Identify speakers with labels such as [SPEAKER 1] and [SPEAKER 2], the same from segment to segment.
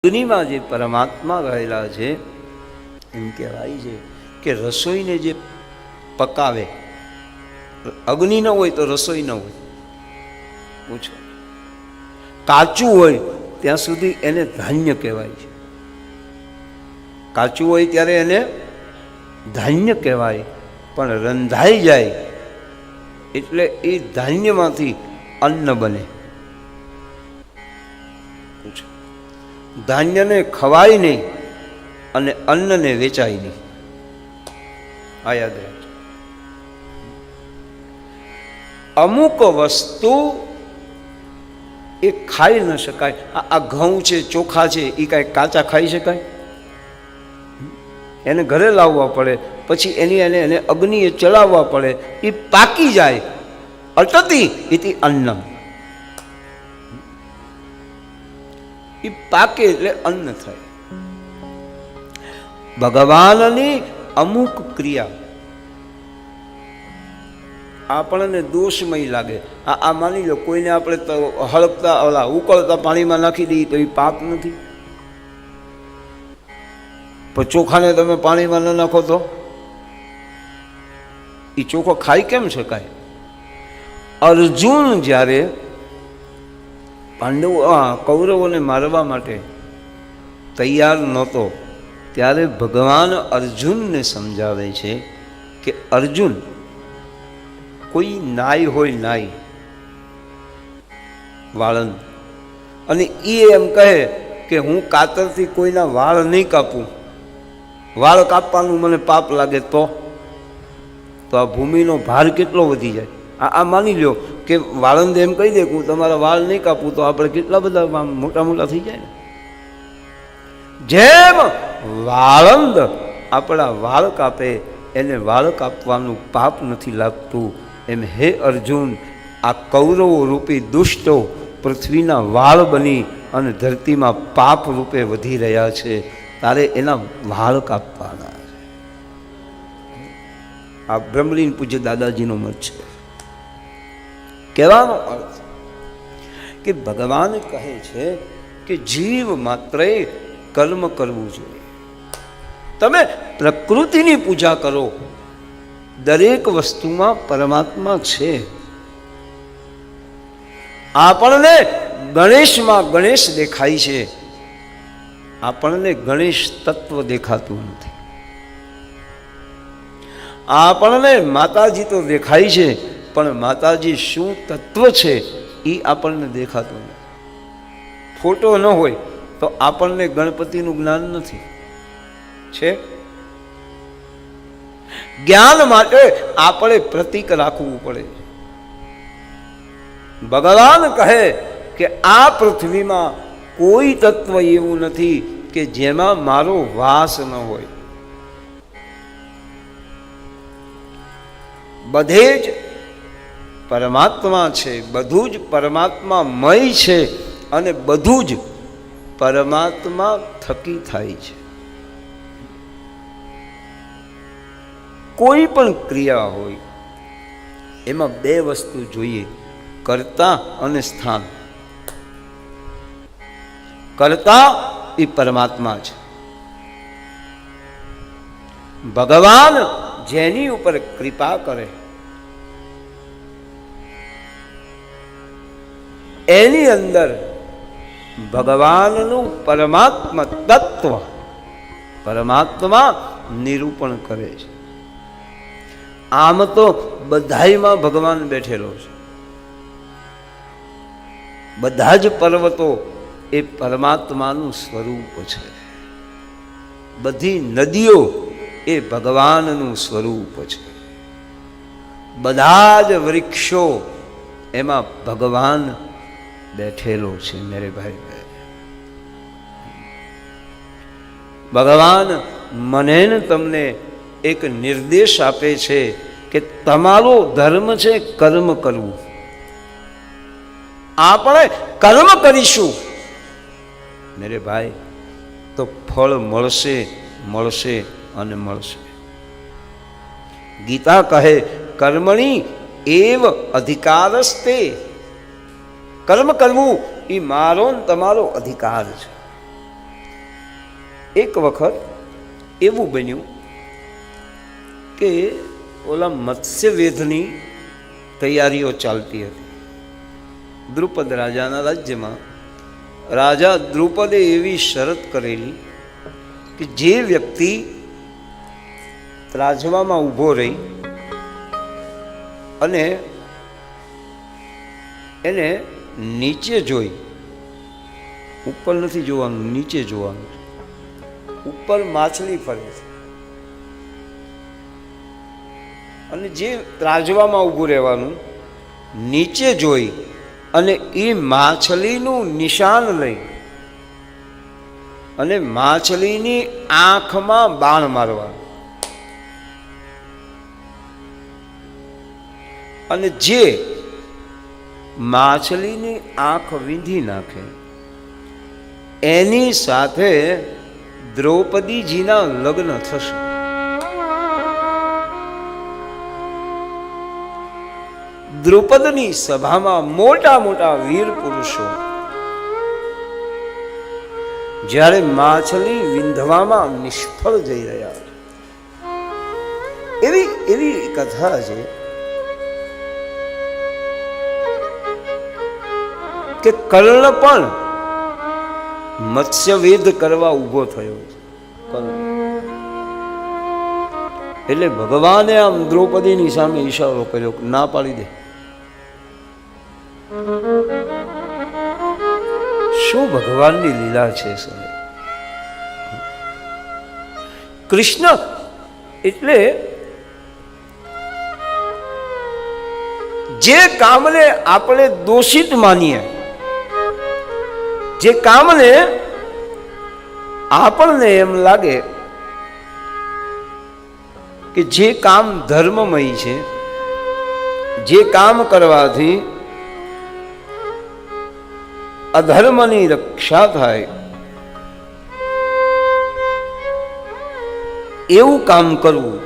[SPEAKER 1] અગ્નિમાં જે પરમાત્મા રહેલા છે એમ કહેવાય છે કે રસોઈને જે પકાવે, અગ્નિ ન હોય તો રસોઈ ન હોય. પૂછો, કાચું હોય ત્યાં સુધી એને ધાન્ય કહેવાય છે. કાચું હોય ત્યારે એને ધાન્ય કહેવાય, પણ રંધાઈ જાય એટલે એ ધાન્યમાંથી અન્ન બને. પૂછો, ધાન્યને ખવાય નહીં અને અન્નને વેચાય નહીં. આ યાદ રાખજો. અમુક વસ્તુ એ ખાઈ ન શકાય. આ ઘઉં છે, ચોખા છે, એ કાંઈ કાચા ખાઈ શકાય? એને ઘરે લાવવા પડે, પછી એને અગ્નિએ ચલાવવા પડે, એ પાકી જાય. અટતી ઇતિ અન્નમ, એ પાકે એટલે અન્ન થાય. ભગવાનની અમુક ક્રિયા આપણને દોષમય લાગે. આ માની લો, કોઈને આપણે હળકતા ઓલા ઉકળતા પાણીમાં નાખી દઈએ તો એ પાપ નથી. પણ ચોખાને તમે પાણીમાં ન નાખો તો એ ચોખો ખાઈ કેમ શકાય? અર્જુન જ્યારે કૌરવોને મારવા માટે તૈયાર નહોતો ત્યારે ભગવાન અર્જુનને સમજાવે છે કે અર્જુન, કોઈ નાઈ હોય, નાઈ વાળંદ, અને એ એમ કહે કે હું કાતરથી કોઈના વાળ નહીં કાપું, વાળ કાપવાનું મને પાપ લાગે તો આ ભૂમિનો ભાર કેટલો વધી જાય. આ માની લો કે વાળંદ એમ કહી દે કે હું તમારા વાળ નહીં કાપું, તો આપણે કેટલા બધા મોટા મોટા થઈ જાય ને. જેમ વાળંદ આપણા વાળ કાપે, એને વાળ કાપવાનું પાપ નથી લાગતું, એમ હે અર્જુન, આ કૌરવો રૂપી દુષ્ટો પૃથ્વીના વાળ બની અને ધરતીમાં પાપ રૂપે વધી રહ્યા છે, તારે એના વાળ કાપવાના છે. આ બ્રહ્મલીન પૂજ્ય દાદાજીનો મત છે. કહેવાનો અર્થ કે ભગવાન કહે છે કે જીવ માત્રે કર્મ કરવું જોઈએ. તમે પ્રકૃતિની પૂજા કરો, દરેક વસ્તુમાં પરમાત્મા છે. આપણને ગણેશમાં ગણેશ દેખાય છે, આપણને ગણેશ તત્વ દેખાતું નથી. આપણને માતાજી તો દેખાય છે, પણ માતાજી શું તત્વ છે એ આપણને દેખાતું નથી. ફોટો ન હોય તો આપણને ગણપતિનું જ્ઞાન નથી. છે જ્ઞાન માટે આપણે પ્રતીક રાખવું પડે. ભગવાન કહે કે આ પૃથ્વીમાં કોઈ તત્વ એવું નથી કે જેમાં મારો વાસ ન હોય. બધે જ પરમાત્મા છે, બધું જ પરમાત્મામય છે, અને બધું જ પરમાત્મા થકી થાય છે. કોઈ પણ ક્રિયા હોય એમાં બે વસ્તુ જોઈએ, કર્તા અને સ્થાન. કર્તા એ પરમાત્મા છે. ભગવાન જેની ઉપર કૃપા કરે એની અંદર ભગવાનનું પરમાત્મા તત્વ, પરમાત્મા નિરૂપણ કરે છે. આમ તો બધાયમાં ભગવાન બેઠેલો છે. બધા જ પર્વતો એ પરમાત્માનું સ્વરૂપ છે. બધી નદીઓ એ ભગવાનનું સ્વરૂપ છે. બધા જ વૃક્ષો એમાં ભગવાન બેઠેલો છે. મેરે ભાઈ, ભગવાન મને ને તમને એક નિર્દેશ આપે છે કે તમારો ધર્મ છે કર્મ કરવું. આપણે કર્મ કરીશું મેરે ભાઈ તો ફળ મળશે, મળશે અને મળશે. ગીતા કહે કર્મણી એવ અધિકારસ્તે, કર્મ કરવું એ મારો ને તમારો અધિકાર છે. એક વખત એવું બન્યું કે ઓલા મત્સ્યવેધની તૈયારીઓ ચાલતી હતી દ્રુપદ રાજાના રાજ્યમાં. રાજા દ્રુપદે એવી શરત કરેલી કે જે વ્યક્તિ ત્રાજવામાં ઊભો રહી અને એને નીચે જોઈ, ઉપર નથી જોવાનું, નીચે જોવાનું. ઉપર માછલી ફરે છે અને જે ત્રાજવામાં ઊભું રહેવાનું, નીચે જોઈ અને એ માછલીનું નિશાન લઈ અને માછલીની આંખમાં બાણ મારવાનું. અને જે માછલીની આંખ વીંધી નાખે એની સાથે દ્રૌપદીજીના લગ્ન થશે. દ્રુપદની સભામાં મોટા મોટા વીર પુરુષો જ્યારે માછલી વિંધવામાં નિષ્ફળ જઈ રહ્યા એવી એવી કથા છે કે કર્ણ પણ મત્સ્યવેધ કરવા ઊભો થયો છે. એટલે ભગવાને આમ દ્રૌપદીની સામે ઈશારો કર્યો કે ના પાડી દે. શું ભગવાનની લીલા છે સર. કૃષ્ણ એટલે જે કામને આપણે દોષિત માનીએ, જે કામને આપણને એમ લાગે કે જે કામ ધર્મમય છે, જે કામ કરવાથી અધર્મની રક્ષા થાય, એવું કામ કરવું,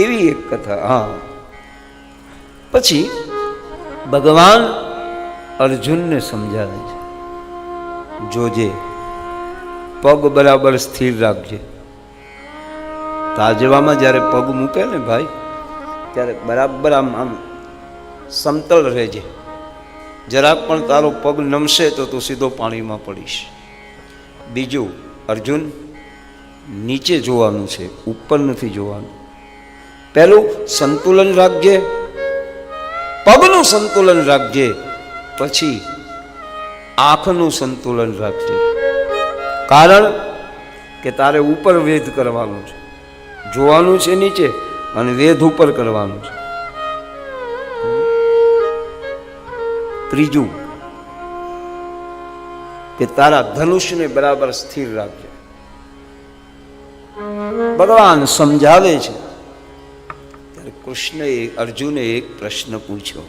[SPEAKER 1] એવી એક કથા. હા, પછી ભગવાન અર્જુનને સમજાવે છે, જોજે પગ બરાબર સ્થિર રાખજે. તાજવામાં જ્યારે પગ મૂકે ને ભાઈ, ત્યારે બરાબર આમ આમ સમતલ રહેજે. જરાક પણ તારો પગ નમશે તો તું સીધો પાણીમાં પડીશ. બીજું, અર્જુન નીચે જોવાનું છે, ઉપર નથી જોવાનું. પહેલું સંતુલન રાખજે, પગનું સંતુલન રાખજે, પછી આંખનું સંતુલન રાખજે. કારણ કે તારે ઉપર વેધ કરવાનું છે, જોવાનું છે નીચે અને વેધ ઉપર કરવાનું છે. ત્રીજું કે તારા ધનુષને બરાબર સ્થિર રાખજે. ભગવાન સમજાવે છે. ત્યારે કૃષ્ણએ અર્જુને એક પ્રશ્ન પૂછ્યો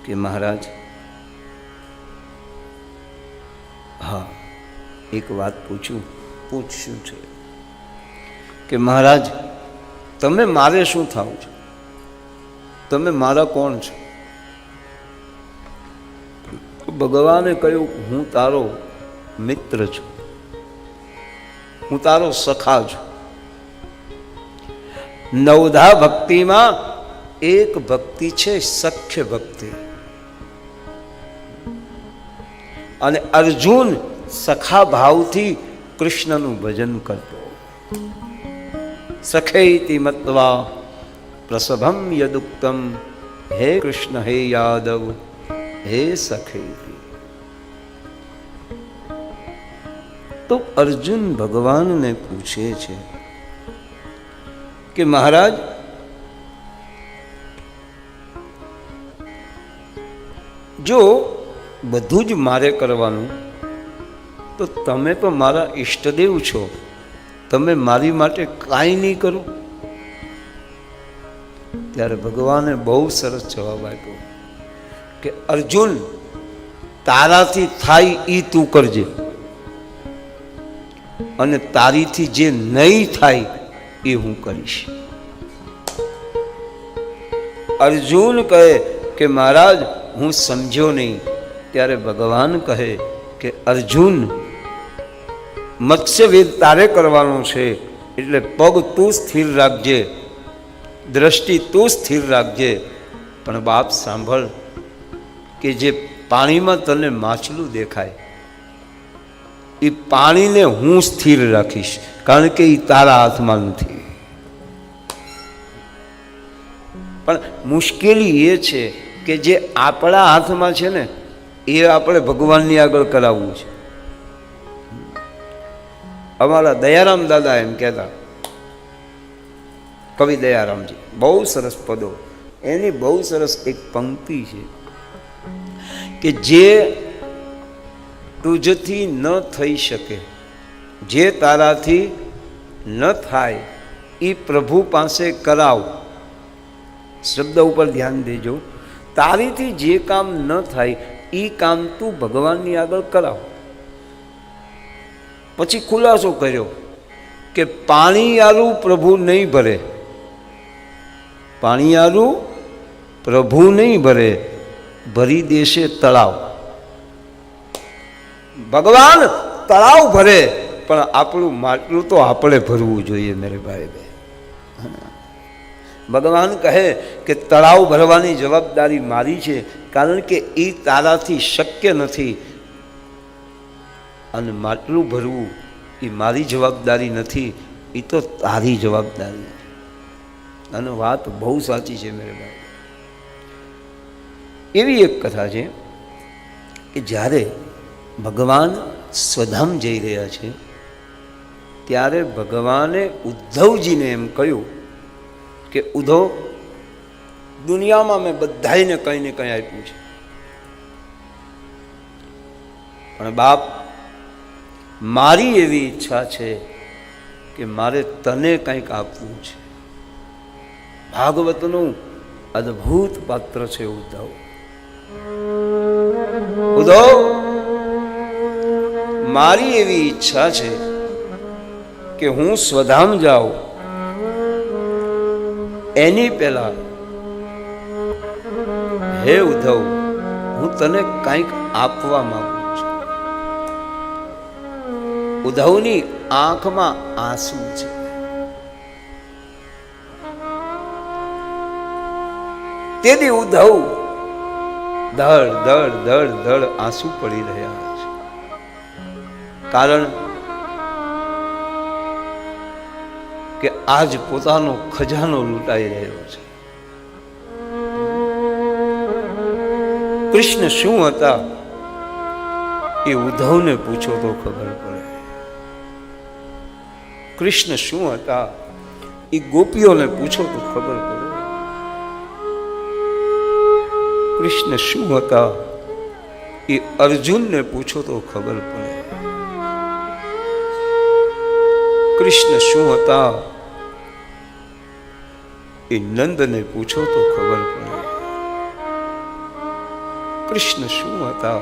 [SPEAKER 1] કે મહારાજ, હા એક વાત પૂછશું છે કે મહારાજ તમે મારે શું થાવ છો? તમે મારા કોણ છો? ભગવાને કહ્યું, હું તારો મિત્ર છું, હું તારો સખા છું. નવધા ભક્તિમાં એક ભક્તિ છે સખ્ય ભક્તિ, અને અર્જુન સખા ભાવથી કૃષ્ણનું ભજન કરતો. સખૈતિ મત્વા પ્રસભમ યદુક્તમ, હે કૃષ્ણ હે યાદવ હે સખૈતિ. તો અર્જુન ભગવાનને પૂછે છે કે મહારાજ, જો બધું જ મારે કરવાનું તો તમે તો મારા ઈષ્ટદેવ છો, તમે મારી માટે કાંઈ નહીં કરો. ત્યારે ભગવાને બહુ સરસ જવાબ આપ્યો કે અર્જુન, તારાથી થાય એ તું કરજે, અને તારીથી જે નહીં થાય એ હું કરીશ. અર્જુન કહે કે મહારાજ હું સમજ્યો નહીં. ત્યારે ભગવાન કહે કે અર્જુન, મત્સ્યવેદ તારે કરવાનો છે, એટલે પગ તું સ્થિર રાખજે, દ્રષ્ટિ તું સ્થિર રાખજે. પણ બાપ સાંભળ, કે જે પાણીમાં તને માછલું દેખાય એ પાણીને હું સ્થિર રાખીશ, કારણ કે એ તારા હાથમાં નથી. પણ મુશ્કેલી એ છે કે જે આપણા હાથમાં છે ને એ આપણે ભગવાનની આગળ કરાવવું છે. અમારા દયારામ દાદા એમ કહેતા, કવિ દયારામજી, બહુ સરસ પદો, એની બહુ સરસ એક પંક્તિ છે કે જે તુજથી ન થઈ શકે, જે તારાથી ન થાય એ પ્રભુ પાસે કરાવ. શબ્દ ઉપર ધ્યાન દેજો. તારીથી જે કામ ન થાય એ કામ તું ભગવાનની આગળ કરાવ. પછી ખુલાસો કર્યો કે પાણીયારું પ્રભુ નહીં ભરે, પાણીયારું પ્રભુ નહીં ભરે, ભરી દેશે તળાવ. ભગવાન તળાવ ભરે, પણ આપણું માટલું તો આપણે ભરવું જોઈએ મેરે ભાઈ. ભગવાન કહે કે તળાવ ભરવાની જવાબદારી મારી છે, કારણ કે એ તારાથી શક્ય નથી, અને માટલું ભરવું એ મારી જવાબદારી નથી, એ તો તારી જવાબદારી. અને વાત બહુ સાચી છે મેરે ભાઈ. એવી એક કથા છે કે જ્યારે ભગવાન સ્વધામ જઈ રહ્યા છે ત્યારે ભગવાને ઉદ્ધવજીને એમ કહ્યું કે ઉદ્ધવ, દુનિયામાં મેં બધાને કંઈ ને કંઈ આપ્યું છે, પણ બાપ મારી એવી ઈચ્છા છે કે મારે તને કંઈક આપવું છે. ભાગવતનું અદ્ભુત પાત્ર છે ઉદ્ધવ. ઉદ્ધવ, મારી એવી ઈચ્છા છે કે હું સ્વધામ જાઉં એની પહેલા, હે ઉદ્ધવ, હું તને કંઈક આપવા માંગુ છું. ઉદ્ધવની આંખમાં આંસુ છે. તેથી ઉદ્ધવ ધડ ધડ ધડ ધડ આંસુ પડી રહ્યા છે. કારણ કે આજ પોતાનો ખજાનો લૂંટાઈ રહ્યો છે. કૃષ્ણ શું હતા એ ઉદ્ધવને પૂછો તો ખબર પડે. કૃષ્ણ શું હતા એ ગોપીઓને પૂછો તો ખબર પડે. કૃષ્ણ શું હતા એ અર્જુનને પૂછો તો ખબર પડે. કૃષ્ણ શું હતા એ નંદને પૂછો તો ખબર પડે. કૃષ્ણ શું હતા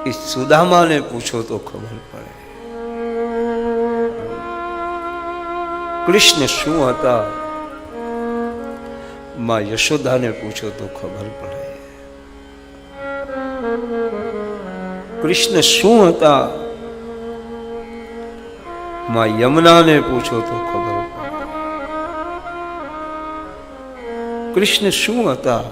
[SPEAKER 1] એ સુદામાને પૂછો તો ખબર પડે. કૃષ્ણ શું હતા માં યશોદાને પૂછો તો ખબર પડે. કૃષ્ણ શું હતા માં યમુનાને પૂછો તો ખબર પડે. કૃષ્ણ શું હતા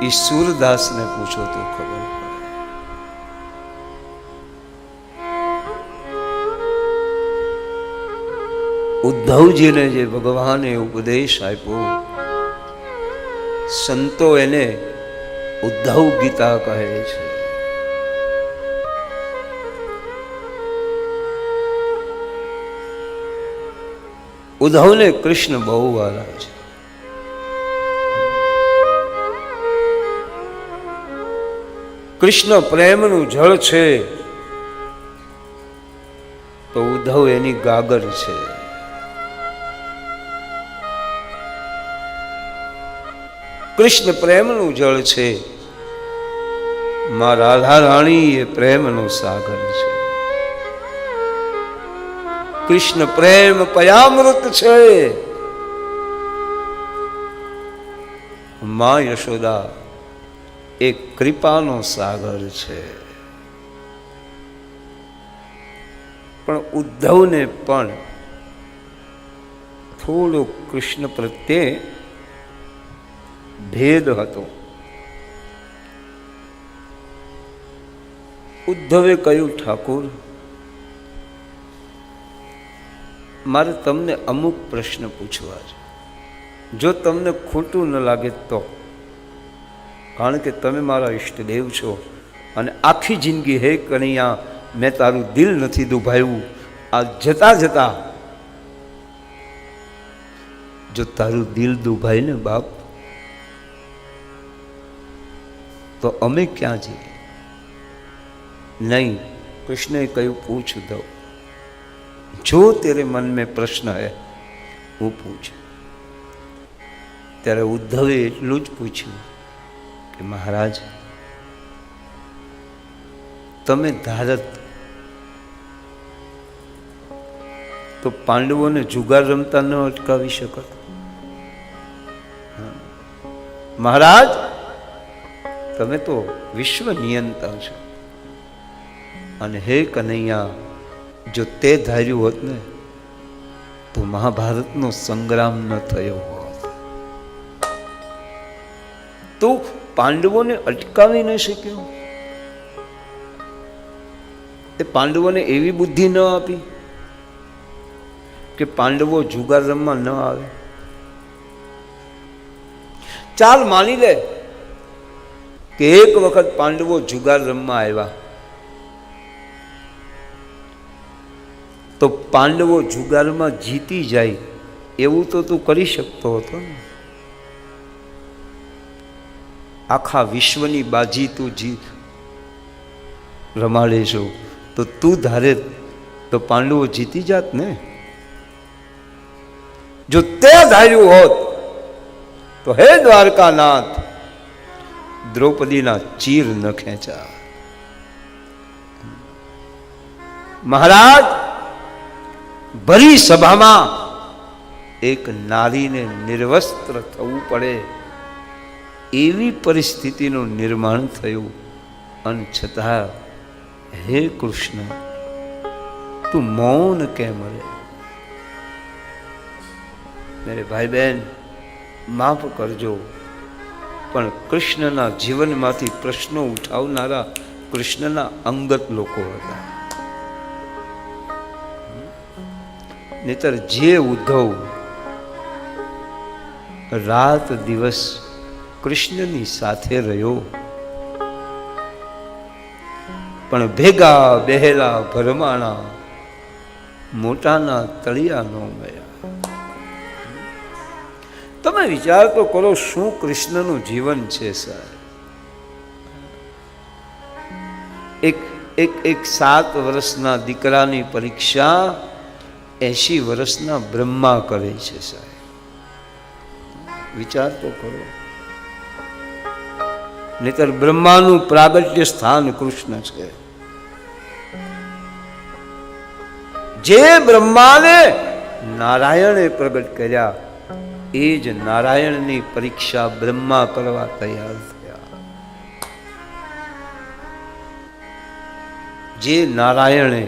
[SPEAKER 1] એ સૂરદાસને પૂછો તો ખબર પડે. ઉદ્ધવજીને જે ભગવાને ઉપદેશ આપ્યો, સંતો એને ઉદ્ધવ ગીતા કહે છે. ઉદ્ધવને કૃષ્ણ બહુ વાલા છે. કૃષ્ણ પ્રેમનું જળ છે તો ઉદ્ધવ એની ગાગર છે. કૃષ્ણ પ્રેમનું જળ છે, માં રાધા રાણી એ પ્રેમનો સાગર છે. કૃષ્ણ પ્રેમ પયામૃત છે, માં યશોદા એ કૃપાનો સાગર છે. પણ ઉદ્ધવને પણ થોડો કૃષ્ણ પ્રત્યે ભેદ હતો. ઉદ્ધવે કહ્યું, ઠાકોર, મારે તમને અમુક પ્રશ્ન પૂછવા છે. જો તમને ખોટું ન લાગે તો, કારણ કે તમે મારા ઈષ્ટદેવ છો અને આખી જિંદગી હે કનૈયા મેં તારું દિલ નથી દુભાવ્યું. આ જતા જતા જો તારું દિલ દુભાય ને બાપ, તો અમે ક્યાં જઈએ? નહીં. કૃષ્ણએ કહ્યું, પૂછ ઉદ્ધવ, જો તેરે મન में પ્રશ્ન હૈ वो પૂછ. ત્યારે ઉદ્ધવે એટલું જ પૂછ્યું કે મહારાજ, તમે ધારત તો પાંડવોને જુગાર રમતા ન અટકાવી શકત. મહારાજ, તમે તો વિશ્વ નિયંતા છો અને હે કનૈયા, જો તે ધાર્યું હોત ને તો મહાભારતનો સંગ્રામ ન થયો હોત. તો પાંડવોને અટકાવી ન શક્યો. તે પાંડવોને એવી બુદ્ધિ ન આપી કે પાંડવો જુગાર રમવા ન આવે. ચાલ માની લે કે એક વખત પાંડવો જુગાર રમવા આવ્યા, તો પાંડવો જુગારમાં જીતી જાય એવું તો તું કરી શકતો હતો ને. આખા વિશ્વની બાજી તું રમાડે છો, તો તું ધારે તો પાંડવો જીતી જાત ને. જો તે ધાર્યું હોત તો હે દ્વારકાનાથ, દ્રૌપદીના ચીર ન ખેંચા. મહારાજ, ભરી સભામાં એક નારીને નિર્વસ્ત્ર થવું પડે એવી પરિસ્થિતિનું નિર્માણ થયું, અને છતાં હે કૃષ્ણ, તું મૌન કેમ રહે? મેરે ભાઈ બહેન, માફ કરજો, પણ કૃષ્ણના જીવનમાંથી પ્રશ્નો ઉઠાવનારા કૃષ્ણના અંગત લોકો હતા. નહીતર જે ઉદ્ધવ રાત દિવસ કૃષ્ણની સાથે રહ્યો, પણ ભેગા બેહેલા ભરમાણા મોટાના તળિયા ન ગયા. તમે વિચાર તો કરો, શું કૃષ્ણનું જીવન છે સાહેબ. એક 7 વર્ષના દીકરાની પરીક્ષા 80 વર્ષના બ્રહ્મા કરે છે સાહેબ. વિચાર તો કરો. નહીતર બ્રહ્માનું પ્રાગટ્ય સ્થાન કૃષ્ણ છે. જે બ્રહ્માને નારાયણે પ્રગટ કર્યા, એ જ નારાયણની પરીક્ષા બ્રહ્મા કરવા તૈયાર થયા. જે નારાયણે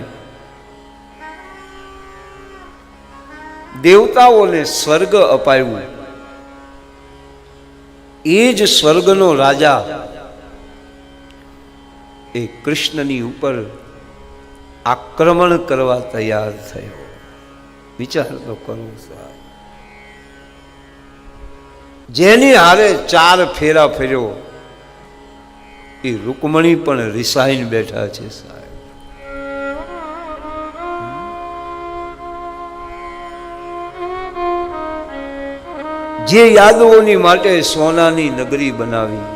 [SPEAKER 1] દેવતાઓને સ્વર્ગ અપાયું, એ જ સ્વર્ગનો રાજા એ કૃષ્ણની ઉપર આક્રમણ કરવા તૈયાર થયો. વિચાર તો કરો સાહેબ. જેની હારે 4 ફેરા ફેર્યો, એ રૂકમણી પણ રિસાઈને બેઠા છે સાહેબ. જે યાદવોની માટે સોનાની નગરી બનાવી,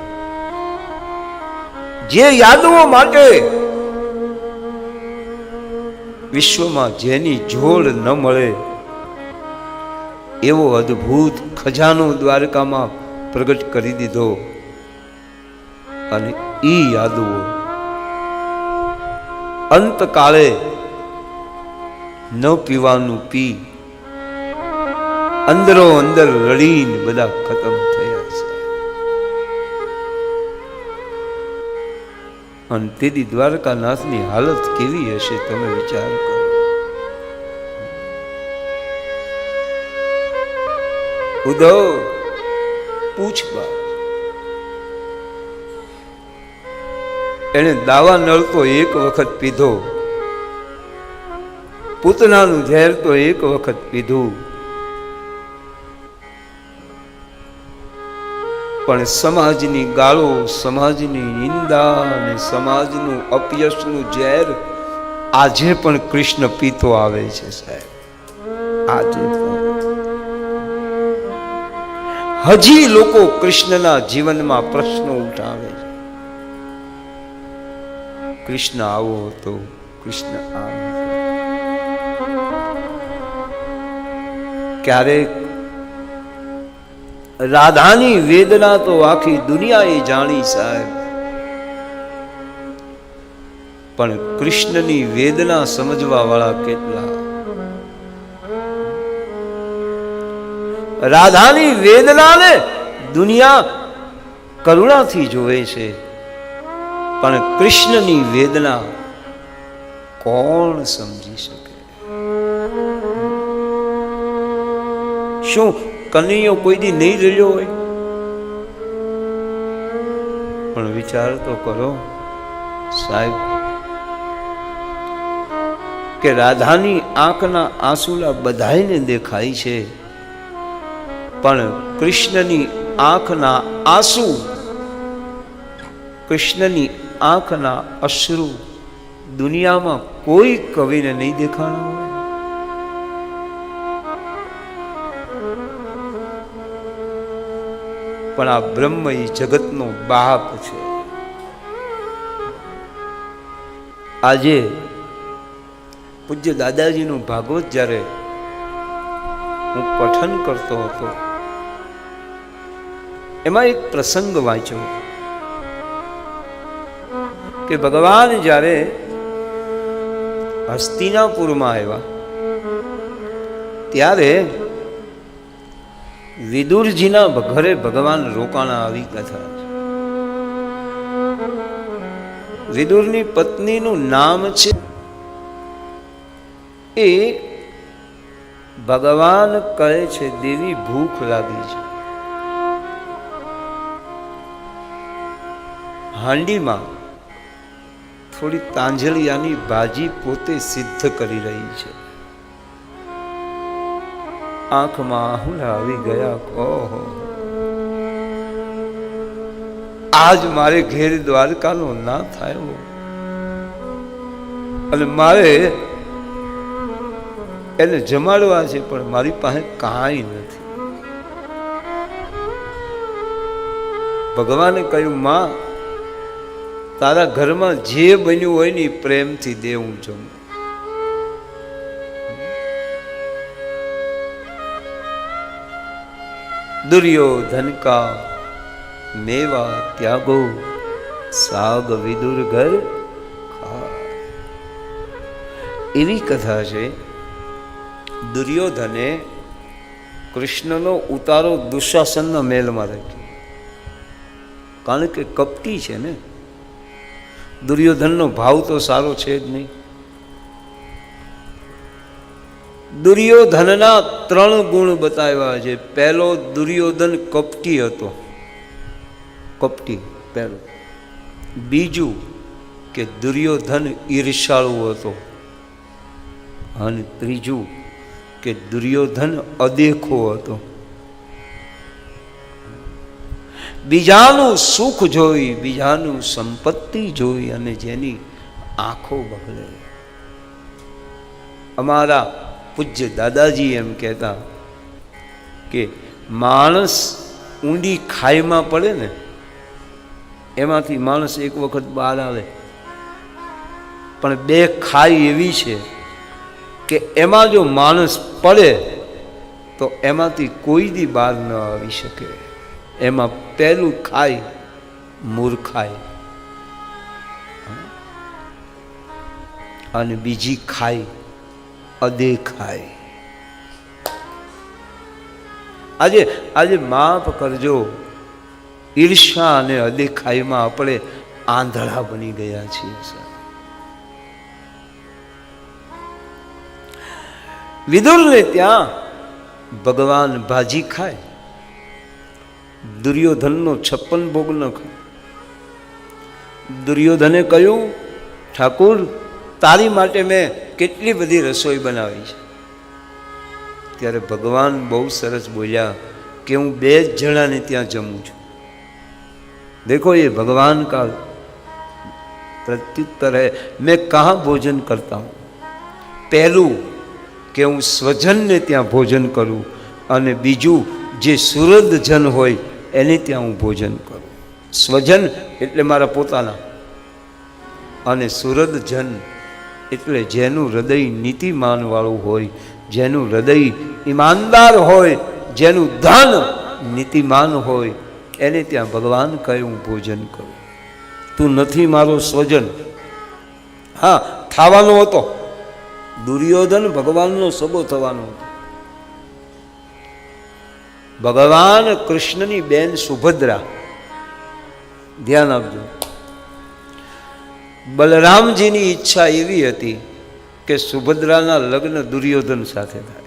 [SPEAKER 1] જે યાદવો માટે વિશ્વમાં જેની જોડ ન મળે એવો અદ્ભુત ખજાનો દ્વારકામાં પ્રગટ કરી દીધો, અને ઈ યાદવો અંતકાળે ન પીવાનું પી અંદરો અંદર રડીને બધા ખતમ થયા છે. અને તેથી દ્વારકાનાથની હાલત કેવી હશે તમે વિચાર કરો. ઉદ્ધવ પૂછબા એને દાવા નળ તો એક વખત પીધો, પૂતનાનું ઝેર તો એક વખત પીધું, પણ સમાજની ગાળો, સમાજની નિંદા અને સમાજનું અપયશનું ઝેર આજે પણ કૃષ્ણ પીતો આવે છે સાહેબ. આજે હજી લોકો કૃષ્ણના જીવનમાં પ્રશ્નો ઉઠાવે છે. કૃષ્ણ આવો હતો, કૃષ્ણ આવો. ક્યારેક રાધાની વેદના તો આખી દુનિયાએ જાણી સાહેબ, પણ કૃષ્ણની વેદના સમજવા વાળા કેટલા? રાધાની વેદનાને દુનિયા કરુણાથી જોવે છે, પણ કૃષ્ણની વેદના કોણ સમજી શકે? શું કનૈયો કોઈ દી નહીં રડ્યો હોય? પણ વિચાર તો કરો સાહેબ કે રાધાની આંખના આંસુલા બધાયને દેખાય છે, પણ કૃષ્ણની આંખના આંસુ, કૃષ્ણની આંખના અશ્રુ દુનિયામાં કોઈ કવિને નહીં દેખાણા હોય. પણ આ બ્રહ્મ એ જગતનો બાપ છે. આજે પૂજ્ય દાદાજીનું ભાગવત જ્યારે હું પઠન કરતો હતો, એમાં એક પ્રસંગ વાંચ્યો કે ભગવાન જ્યારે હસ્તિનાપુરમાં આવ્યા ત્યારે વિદુરજીના ઘરે ભગવાન રોકાણા. આવી કથા છે. વિદુરની પત્નીનું નામ છે, એ ભગવાન કહે છે દેવી ભૂખ લાગી છે, હાંડીમાં થોડી તાંજલિયાની ભાજી પોતે સિદ્ધ કરી રહી છે. આંખમાં આહુડા આવી ગયા. ઓહો, આજ મારે ઘેર દ્વારકાનો ના થાય અને મારે એને જમાડવા છે, પણ મારી પાસે કાંઈ નથી. ભગવાને કહ્યું માં, તારા ઘરમાં જે બન્યું હોય ને પ્રેમથી દે, હું જમું. दुर्योधन का मेवा त्यागो साग विदुर घर खाए. એવી કથા છે. દુર્યોધને કૃષ્ણનો ઉતારો દુશાસનના મહેલમાં રાખ્યો, કારણ કે કપટી છે ને. દુર્યોધનનો ભાવ તો સારો છે જ નહીં. દુર્યોધનના 3 ગુણ બતાવ્યા છે. પહેલો, દુર્યોધન કપટી હતો, કપટી પહેલો. બીજું કે દુર્યોધન ઈર્ષાળુ હતો, અને ત્રીજું કે દુર્યોધન અદેખો હતો. બીજાનું સુખ જોઈ, બીજાનું સંપત્તિ જોઈ અને જેની આંખો બગડે. અમારા પૂજ્ય દાદાજી એમ કહેતા કે માણસ ઊંડી ખાઈમાં પડે ને, એમાંથી માણસ એક વખત બહાર આવે, પણ 2 ખાઈ એવી છે કે એમાં જો માણસ પડે તો એમાંથી કોઈ દી બહાર ન આવી શકે. એમાં પહેલું ખાઈ મૂર્ખાઈ, અને બીજી ખાઈ અદેખાઈ. આજે માફ કરજો, ઈર્ષા અને અદેખાઈમાં આપણે આંધળા બની ગયા છીએ સાહેબ. વિદુરને ત્યાં ભગવાન ભાજી ખાય, દુર્યોધનનો 56 ભોગ ન ખાય. દુર્યોધને કહ્યું, ઠાકુર તારી માટે મેં કેટલી બધી રસોઈ બનાવી છે. ત્યારે ભગવાન બહુ સરસ બોલ્યા કે હું 2 જ જણાને ત્યાં જમું છું. देखो ये भगवान का प्रत्युत्तर है. मैं कहाँ भोजन करता हूँ? पहलू કે હું સ્વજનને ત્યાં ભોજન કરું, અને બીજું જે સુરદજન હોય એને ત્યાં હું ભોજન કરું. સ્વજન એટલે મારા પોતાના, અને સુરદજન એટલે જેનું હૃદય નીતિમાનવાળું હોય, જેનું હૃદય ઈમાનદાર હોય, જેનું ધન નીતિમાન હોય, એને ત્યાં ભગવાન કહે હું ભોજન કરું. તું નથી મારો સ્વજન. હા, થવાનો હતો. દુર્યોધન ભગવાનનો સગો થવાનો હતો. ભગવાન કૃષ્ણની બેન સુભદ્રા, ધ્યાન આપજો, બલરામજીની ઈચ્છા એવી હતી કે સુભદ્રાના લગ્ન દુર્યોધન સાથે થાય,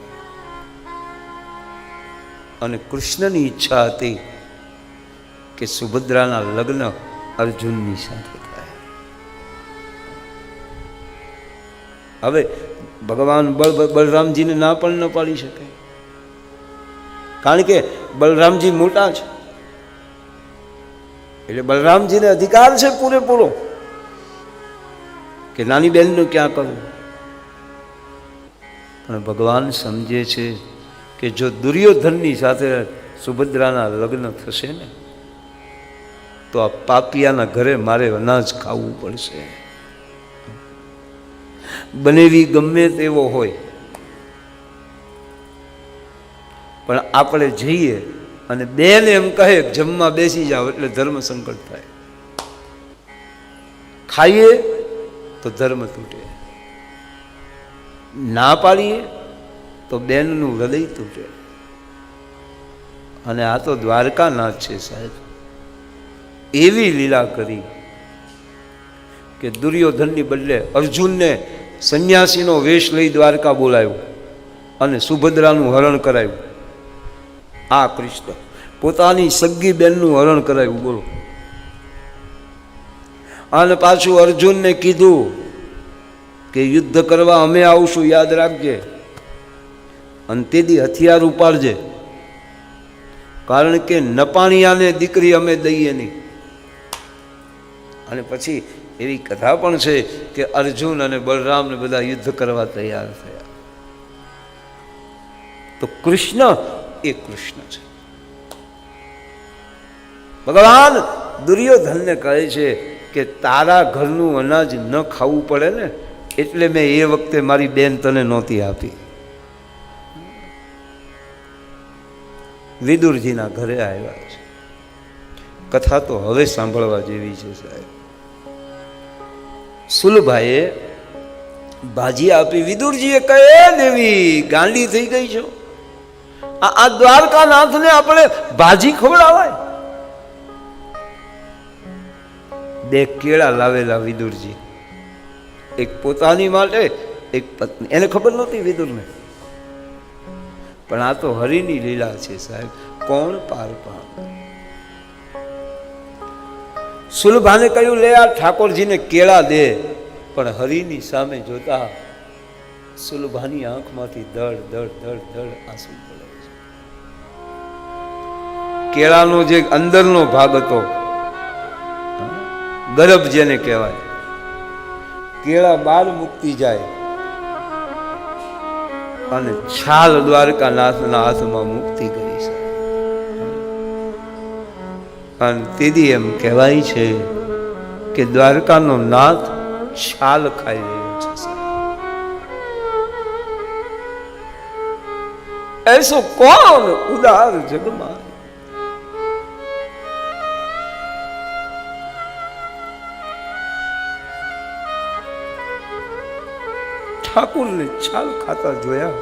[SPEAKER 1] અને કૃષ્ણની ઈચ્છા હતી કે સુભદ્રાના લગ્ન અર્જુનની સાથે થાય. હવે ભગવાન બલરામજીને ના પણ ન પાડી શકે, કારણ કે બલરામજી મોટા છે, એટલે બલરામજીને અધિકાર છે પૂરેપૂરો કે નાની બહેનનું ક્યાં કરવું. પણ ભગવાન સમજે છે કે જો દુર્યોધનની સાથે સુભદ્રાના લગ્ન થશે ને તો આ પાપિયાના ઘરે મારે અનાજ ખાવું પડશે. બનેવી ગમે તેવો હોય, પણ આપણે જઈએ અને બેન એમ કહે જમવા બેસી જાઓ એટલે ધર્મ સંકટ થાય. ખાઈએ તો ધર્મ તૂટે, ના પાડીએ તો બેનનું હૃદય તૂટે. અને આ તો દ્વારકાનાથ છે સાહેબ. એવી લીલા કરી કે દુર્યોધનની બદલે અર્જુનને સંન્યાસીનો વેશ લઈ દ્વારકા બોલાવ્યો અને સુભદ્રાનું હરણ કરાવ્યું. આ કૃષ્ણ પોતાની સગી બેનનું હરણ કરાવ્યું, બોલો. અને પાછું અર્જુનને કીધું કે યુદ્ધ કરવા અમે આવશું, યાદ રાખજે, અને તેથી હથિયાર ઉપાડજે, કારણ કે નપાણિયાને દીકરી અમે દઈએ નહીં. અને પછી એવી કથા પણ છે કે અર્જુન અને બલરામ ને બધા યુદ્ધ કરવા તૈયાર થયા. તો કૃષ્ણ એ કૃષ્ણ છે. ભગવાન દુર્યોધનને કહે છે કે તારા ઘરનું અનાજ ન ખાવું પડે ને એટલે મેં એ વખતે મારી બેન તને નહોતી આપી. વિદુરજીના ઘરે આવ્યા છે. કથા તો હવે સાંભળવા જેવી છે સાહેબ. સુલભાઈએ ભાજી આપી. વિદુરજીએ કહે, દેવી ગાંડી થઈ ગઈ છો, આ દ્વારકાનાથને આપણે ભાજી ખવડાવાય? 2 કેળા લાવેલા વિદુરજી, એક પોતાની માટે, એક પત્ની. એને ખબર નહોતી વિદુરને, પણ આ તો હરિની લીલા છે સાહેબ. કોણ પાર પામે? સુલભાને કહ્યું, લે આ ઠાકોરજીને કેળા દે. પણ હરિની સામે જોતા સુલભાની આંખમાંથી ધડ ધડ ધડ ધડ આંસુ પડે છે. કેળાનો જે અંદરનો ભાગ હતો, ગર્ભ જેને કહેવાય, કેળા બહાર મૂકતી જાય અને છાલ દ્વારકાનાથના હાથમાં મૂકતી ગઈ છે. અને તેથી એમ કહેવાય છે કે દ્વારકાનો નાથ છાલ ખાઈ રહ્યો છે. એસો કોણ ઉદાર જગમાં? ઠાકુરને છાલ ખાતા જોયા.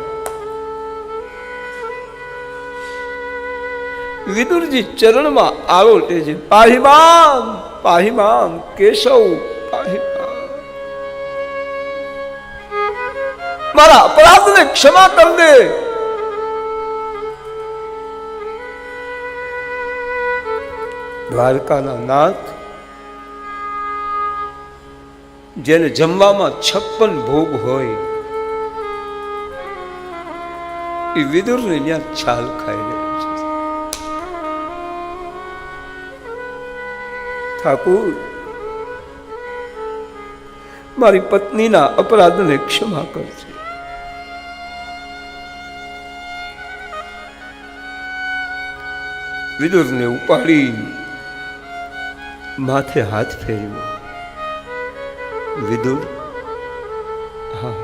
[SPEAKER 1] વિદુરજી ચરણમાં આરોટે છે, પાહીબાન પાહી મામ કેશવ પાહી મામ, મારા અપરાધને ક્ષમા કર દે. દ્વારકાના નાથ જેને જમવામાં 56 ભોગ હોય એ વિદુરને ત્યાં છાલ ખાઈ રહ્યો છે. ઠાકુર, મારી પત્નીના અપરાધને ક્ષમા કરજે. વિદુરને ઉપાડી માથે હાથ ફેર્યો. વિદુર, હા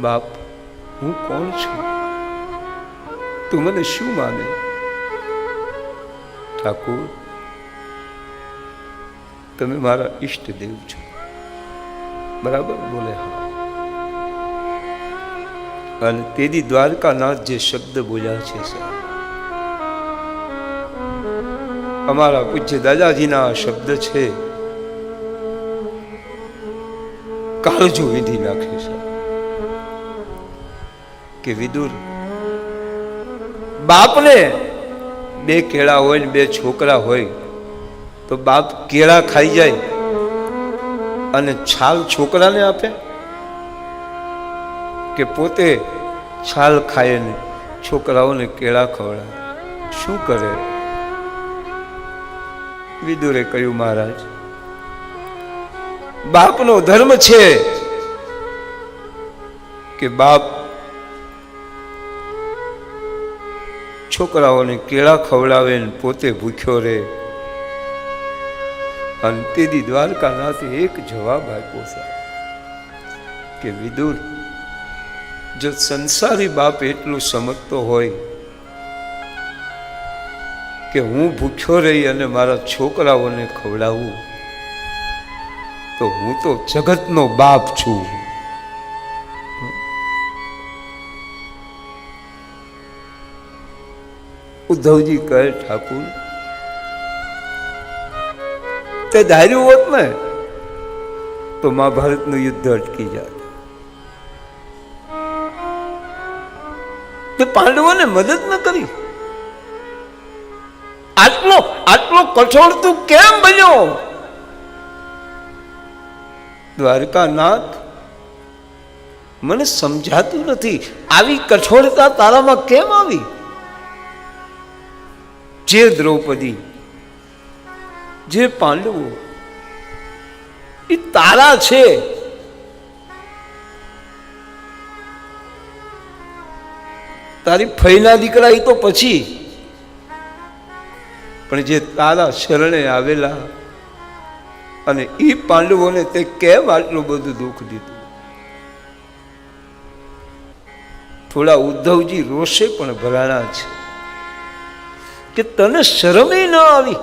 [SPEAKER 1] બાપ, હું કોણ છું? તું મને શું માને? ઠાકુર, તમે મારા ઈષ્ટદેવ છો. બરાબર બોલે? હા. અને તેદી દ્વારકાનાથ જે શબ્દ બોલ્યા છે સાહેબ, અમારા પૂજ્ય દાદાજીના આ શબ્દ છે, કાળજો વીંધી નાખે છે. કે વિદુર, બાપને 2 કેળા હોય ને 2 છોકરા હોય તો બાપ કેળા ખાઈ જાય અને છાલ છોકરાને આપે, કે પોતે છાલ ખાય ને છોકરાઓને કેળા ખવડાવે? શું કરે? વિદુરે કહ્યું, મહારાજ, બાપનો ધર્મ છે કે બાપ છોકરાઓને કેળા ખવડાવે ને પોતે ભૂખ્યો રહે. અને તેદી દ્વારકાનાથે એક જવાબ આપ્યો છે કે વિદુર, જો સંસારી બાપ એટલું સમજતો હોય કે હું ભૂખ્યો રહી અને મારા છોકરાઓને ખવડાવું, તો હું તો જગતનો બાપ છું. ઉદ્ધવજી કહે, ઠાકુર, તે ધાર્યું હોત ને તો મહાભારતનું યુદ્ધ અટકી જાય. તે પાંડવોને મદદ ન કરી. આટલો કઠોર તું કેમ બન્યો? દ્વારકાનાથ, મને સમજાતું નથી, આવી કઠોરતા તારામાં કેમ આવી? જે દ્રૌપદી, જે પાંડવો, એ તારા છે. તારી ફઈના દીકરા એ તો પછી, પણ જે તારા શરણે આવેલા, અને એ પાંડવોને તે કેમ આટલું બધું દુઃખ દીધું? થોડા ઉદ્ધવજી રોષે પણ ભરાણા છે કે તને શરમે ન આવી?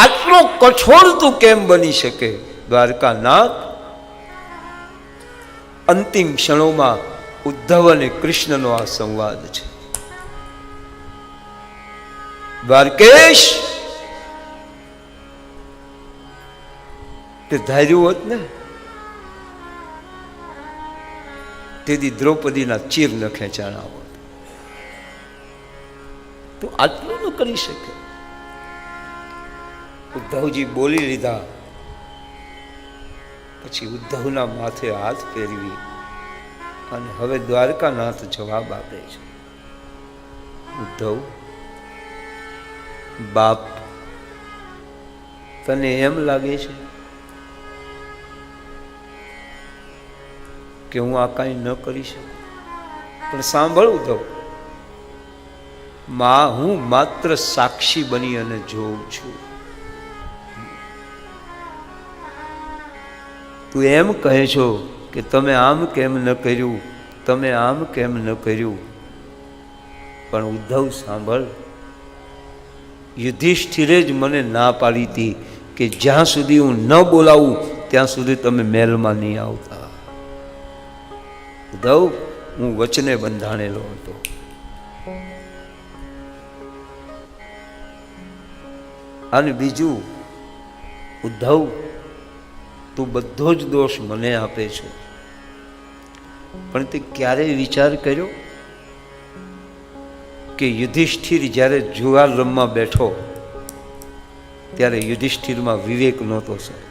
[SPEAKER 1] આટલો કઠોર તું કેમ બની શકે? દ્વારકાનાથ, અંતિમ ક્ષણોમાં ઉદ્ધવ અને કૃષ્ણનો આ સંવાદ છે. દ્વારકેશ, તે ધાર્યું હોત ને તેથી દ્રૌપદીના ચીર ન ખેંચાણા હોત. તું આટલું ન કરી શકે? ઉદ્ધવજી બોલી લીધા. પછી ઉદ્ધવના માથે હાથ ફેરવી અને હવે દ્વારકાનાથ જવાબ આપે છે. ઉદ્ધવ, બાપ, તને એમ લાગે છે કે હું આ કાંઈ ન કરી શકું? પણ સાંભળ ઉદ્ધવ, હું માત્ર સાક્ષી બની અને જોઉં છું. તું એમ કહે છો કે તમે આમ કેમ ન કર્યું, તમે આમ કેમ ન કર્યું? પણ ઉદ્ધવ સાંભળ, યુધિષ્ઠિરે જ મને ના પાડી હતી કે જ્યાં સુધી હું ન બોલાવું ત્યાં સુધી તમે મહેલમાં નહીં આવતા. ઉદ્ધવ, હું વચને બંધાણેલો હતો. અને બીજું, ઉદ્ધવ, તું બધો જ દોષ મને આપે છે, પણ તે ક્યારેય વિચાર કર્યો કે યુધિષ્ઠિર જ્યારે જુગાર રમવા બેઠો ત્યારે યુધિષ્ઠિરમાં વિવેક નહોતો સાહેબ.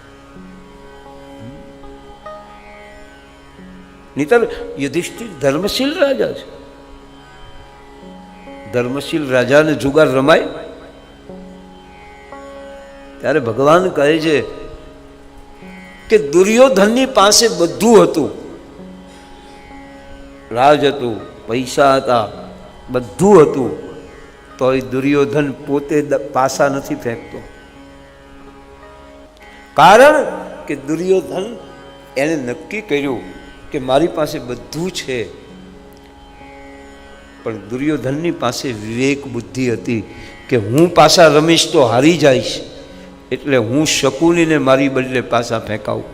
[SPEAKER 1] નહીતર યુધિષ્ઠિર ધર્મશીલ રાજા છે. ધર્મશીલ રાજાને જુગાર રમાય? ત્યારે ભગવાન કહે છે કે દુર્યોધનની પાસે બધું હતું, રાજ હતું, પૈસા હતા, બધું હતું, તો એ દુર્યોધન પોતે પાસા નથી ફેંકતો. કારણ કે દુર્યોધન એને નક્કી કર્યું કે મારી પાસે બધું છે, પણ દુર્યોધનની પાસે વિવેક બુદ્ધિ હતી કે હું પાસા રમીશ તો હારી જઈશ, એટલે હું શકુનીને મારી બદલે પાસા ફેંકાવું.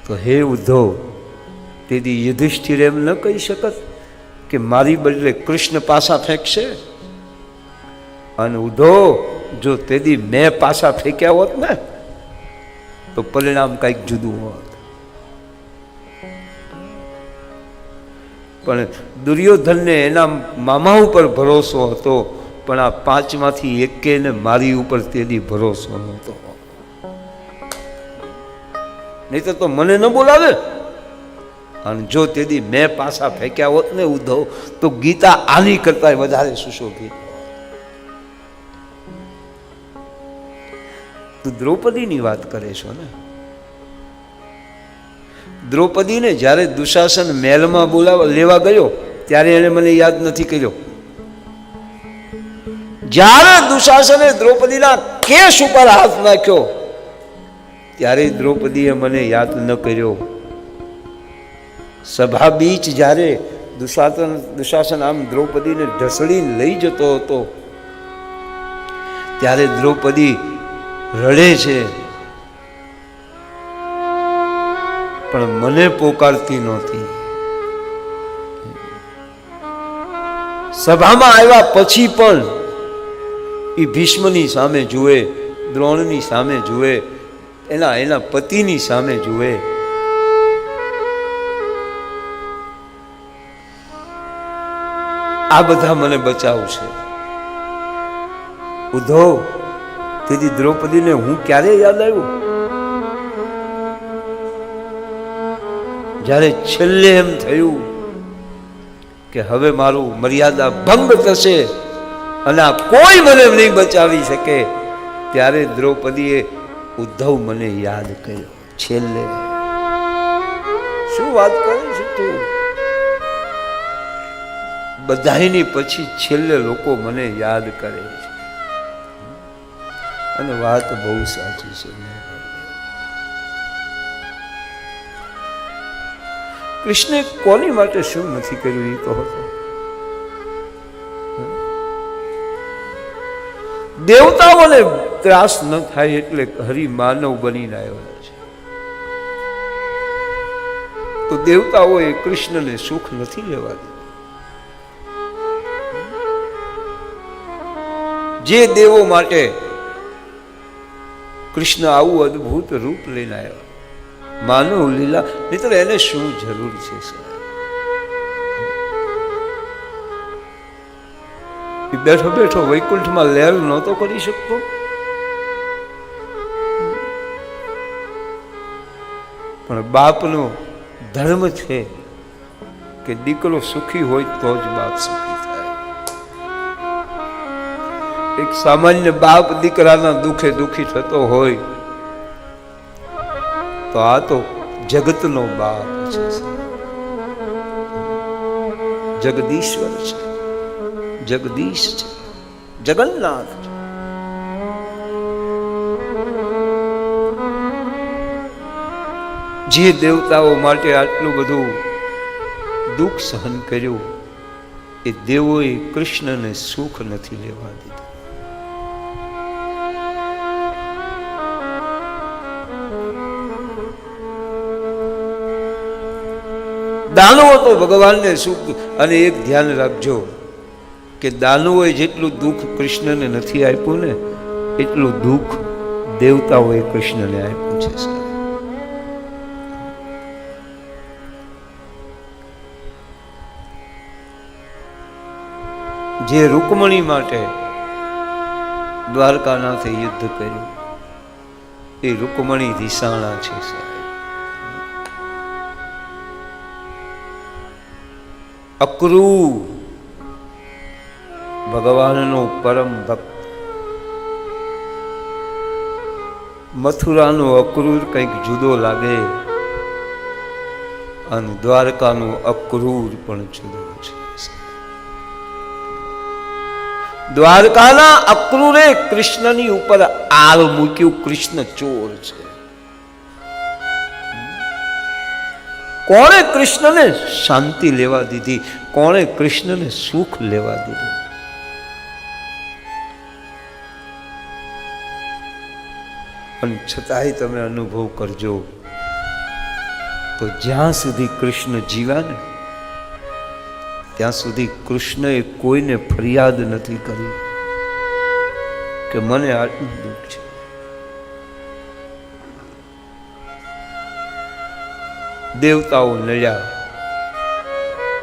[SPEAKER 1] તો હે ઉદ્ધવ, તેથી યુધિષ્ઠિર એમ ન કહી શકત કે મારી બદલે કૃષ્ણ પાસા ફેંકશે? અને ઉદ્ધવ, જો તેથી મેં પાસા ફેંક્યા હોત ને તો પરિણામ કંઈક જુદું હોત. પણ દુર્યોધનને એના મામા ઉપર ભરોસો હતો, પણ આ પાંચમાંથી એકેને મારી ઉપર તેની ભરોસો નહોતો. નહીં તો મને ન બોલાવે. અને જો તેથી મેં પાસા ફેંક્યા હોત ને ઉદ્ધવ, તો ગીતા આની કરતા વધારે સુશોભિત. તું દ્રૌપદીની વાત કરે છો ને? દ્રૌપદીને જ્યારે દુશાસન મહેલમાં લેવા ગયો ત્યારે એને મને યાદ નથી કર્યો. જ્યારે દુશાસને દ્રૌપદીના કેસ ઉપર હાથ નાખ્યો ત્યારે દ્રૌપદીએ મને યાદ ન કર્યો. સભા બીચ જ્યારે દુશાસન આમ દ્રૌપદીને ઢસડીને લઈ જતો હતો ત્યારે દ્રૌપદી રડે છે, પણ મને પોકારતી નહોતી. સભામાં આવ્યા પછી પણ એ ભીષ્મની સામે જુએ, દ્રોણની સામે જુએ, એના પતિની સામે જુએ. આ બધા મને બચાવશે. ઉદ્ધવ, તેથી દ્રૌપદીને હું ક્યારે યાદ આવ્યું? જ્યારે છેલ્લે એમ થયું કે હવે મારું મર્યાદા ભંગ થશે અને આ કોઈ મને નહીં બચાવી શકે, ત્યારે દ્રૌપદીએ ઉદ્ધવ મને યાદ કર્યો. છેલ્લે શું વાત કરે છે તું? બધાની પછી છેલ્લે લોકો મને યાદ કરે છે. અને વાત બહુ સાચી છે. કૃષ્ણે કોની માટે શું નથી કર્યું એ કહો તો? દેવતાઓને ત્રાસ ન થાય એટલે હરિ માનવ બનીને આવ્યા છે. તો દેવતાઓએ કૃષ્ણને સુખ નથી લેવા દીધું. જે દેવો માટે કૃષ્ણ આવું અદ્ભુત રૂપ લઈને આવ્યા, માનવ લીલા, નહીં એને શું જરૂર છે? બેઠો બેઠો વૈકુંઠમાં લહેર નહોતો કરી શકતો? પણ બાપનો ધર્મ છે કે દીકરો સુખી હોય તો જ બાપ સુખી થાય. એક સામાન્ય બાપ દીકરાના દુઃખે દુઃખી થતો હોય તો આ તો જગતનો બાપ છે, જગદીશ્વર છે, જગદીશ છે, જગન્નાથ છે. જે દેવતાઓ માટે આટલું બધું દુઃખ સહન કર્યું એ દેવોએ કૃષ્ણને સુખ નથી લેવા દીધું. દાનવો તો ભગવાનને સુખ. અને એક ધ્યાન રાખજો, કે દાનવોએ જેટલું દુઃખ કૃષ્ણને નથી આપ્યું ને એટલું દુઃખ દેવતાઓએ કૃષ્ણને આપ્યું છે. જે રૂકમણી માટે દ્વારકાનાથે યુદ્ધ કર્યું એ રૂકમણી રીસાણા છે. અક્રૂર ભગવાનનો પરમ ભક્ત. મથુરાનો અક્રૂર કંઈક જુદો લાગે અને દ્વારકાનો અક્રૂર પણ જુદો છે. દ્વારકાના અક્રૂરે કૃષ્ણની ઉપર આળ મૂક્યું. કૃષ્ણ ચોર છે. કોણે કૃષ્ણને શાંતિ લેવા દીધી? કોણે કૃષ્ણને સુખ લેવા દીધું? અને છતાંય તમે અનુભવ કરજો તો જ્યાં સુધી કૃષ્ણ જીવ્યા ને ત્યાં સુધી કૃષ્ણએ કોઈને ફરિયાદ નથી કરી કે મને આટલું દુઃખ છે. દેવતાઓ નડ્યા,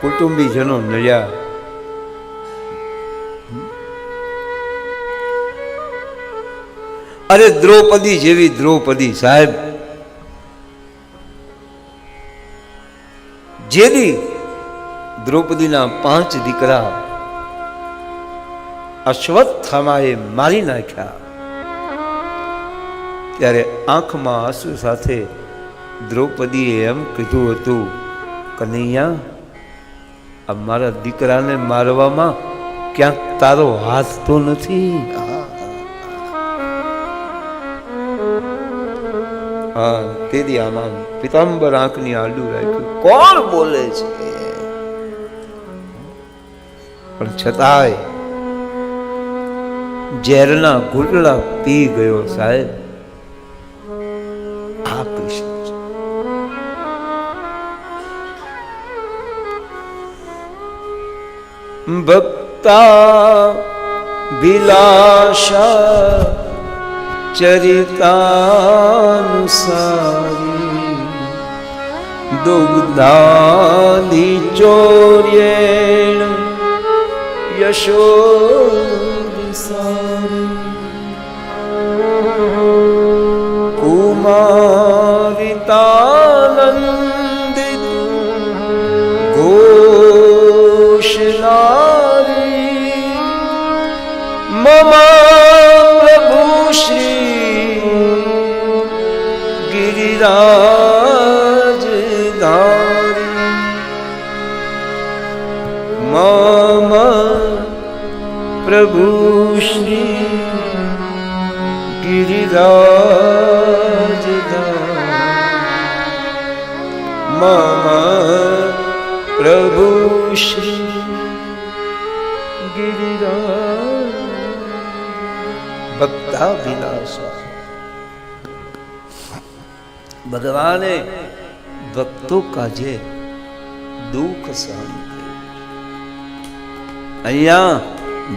[SPEAKER 1] કુટુંબીજનો નડ્યા, અરે દ્રૌપદી જેવી દ્રૌપદી સાહેબ, જેની દ્રૌપદીના 5 દીકરા અશ્વત્થામાએ મારી નાખ્યા, ત્યારે આંખમાં આંસુ સાથે દ્રૌપદીએ એમ કીધું હતું, કનૈયા, આ મારા દીકરાને મારવામાં ક્યાંક તારો હાથ તો નથી? હા, તેથી આમાં પિતાંબર આંખની આડું રાખ્યું. કોણ બોલે છે? પણ છતાંય ઝેરના ઘૂંટડા પી ગયો સાહેબ. આ કૃષ્ણ છે. ભક્તા વિલાસા ચરિતાનુસારી દુગ્ધાનિ ચોર્યેણ યશો કુમારિતાનંદિત ઘોષનારી મમ પ્રભુ શ્રી ગિરિરાજધારી મમ પ્રભુ શ્રી ગિરિરાજધારી મમ પ્રભુ શ્રી ગિરિરાજ. ભક્તા વિલાસ. ભગવાને ભક્તો કાજે દુઃખ સહન કર્યું. અહીંયા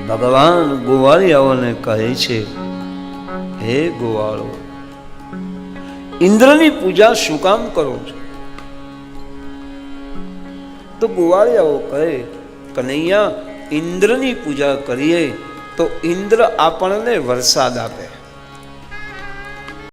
[SPEAKER 1] ભગવાન ગોવાળિયાઓને કહે છે, હે ગોવાળો, ઇન્દ્રની પૂજા શું કામ કરો છો? તો ગોવાળિયાઓ કહે, કનૈયા, ઇન્દ્રની પૂજા કરીએ તો ઇન્દ્ર આપણને વરસાદ આપે.